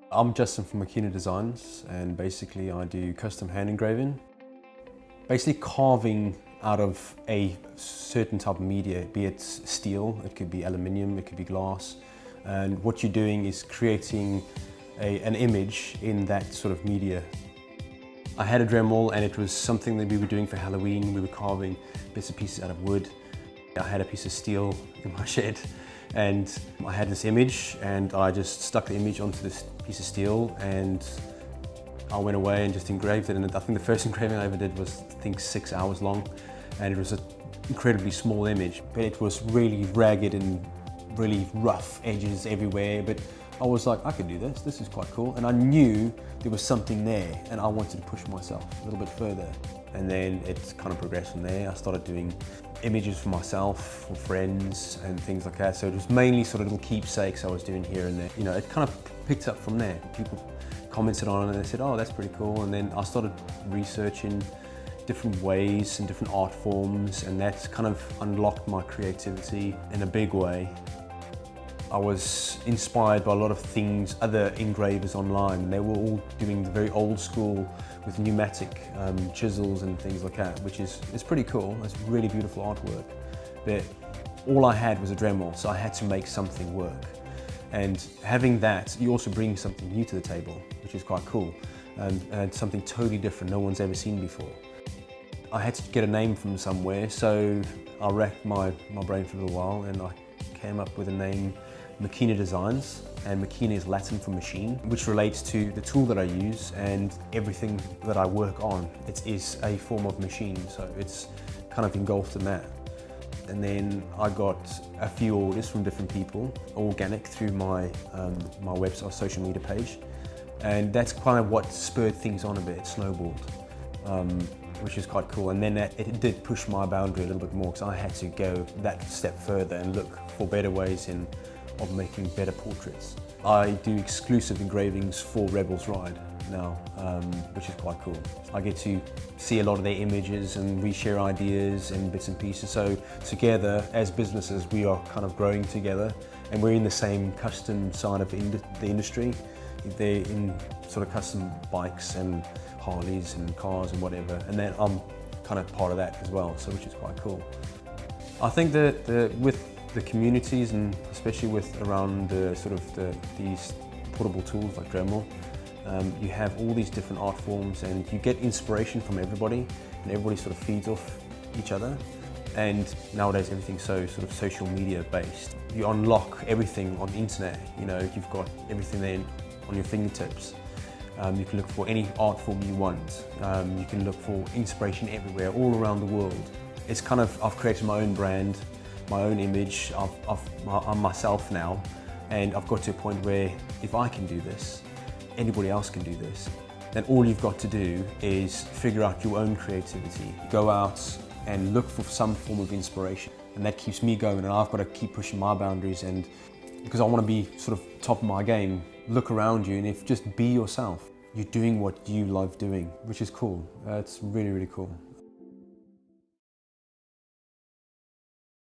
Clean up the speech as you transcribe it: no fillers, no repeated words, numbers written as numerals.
I'm Justin from Makina Designs, and basically I do custom hand engraving. Basically carving out of a certain type of media, be it steel, it could be aluminium, it could be glass. And what you're doing is creating an image in that sort of media. I had a Dremel and it was something that we were doing for Halloween. We were carving bits and pieces out of wood. I had a piece of steel in my shed and I had this image and I just stuck the image onto this piece of steel and I went away and just engraved it. And I think the first engraving I ever did was, I think, 6 hours long, and it was an incredibly small image, but it was really ragged and really rough edges everywhere. But I was like, I could do this, this is quite cool. And I knew there was something there and I wanted to push myself a little bit further. And then it kind of progressed from there. I started doing images for myself, for friends and things like that. So it was mainly sort of little keepsakes I was doing here and there. You know, it kind of picked up from there. People commented on it and they said, oh, that's pretty cool. And then I started researching different ways and different art forms, and that's kind of unlocked my creativity in a big way. I was inspired by a lot of things, other engravers online, and they were all doing the very old school with pneumatic chisels and things like that, which is pretty cool. It's really beautiful artwork. But all I had was a Dremel, so I had to make something work. And having that, you also bring something new to the table, which is quite cool, and something totally different no one's ever seen before. I had to get a name from somewhere, so I racked my brain for a little while and I came up with a name, Makina Designs, and Makina is Latin for machine, which relates to the tool that I use, and everything that I work on, it is a form of machine, so it's kind of engulfed in that. And then I got a few orders from different people, organic, through my website, social media page, and that's kind of what spurred things on a bit. It snowballed, which is quite cool. And then it did push my boundary a little bit more, because I had to go that step further and look for better ways of making better portraits. I do exclusive engravings for Rebels Ride now, which is quite cool. I get to see a lot of their images and we share ideas and bits and pieces. So together as businesses, we are kind of growing together, and we're in the same custom side of the industry. They're in sort of custom bikes and Harleys and cars and whatever, and then I'm kind of part of that as well, so which is quite cool. I think that with the communities, and especially with around these portable tools like Dremel, you have all these different art forms and you get inspiration from everybody, and everybody sort of feeds off each other. And nowadays everything's so sort of social media based. You unlock everything on the internet, you know, you've got everything there on your fingertips. You can look for any art form you want. You can look for inspiration everywhere, all around the world. It's kind of, I've created my own brand, my own image. I'm myself now, and I've got to a point where if I can do this, anybody else can do this. Then all you've got to do is figure out your own creativity. Go out and look for some form of inspiration, and that keeps me going, and I've got to keep pushing my boundaries, and because I want to be sort of top of my game. Look around you, and just be yourself. You're doing what you love doing, which is cool. It's really, really cool.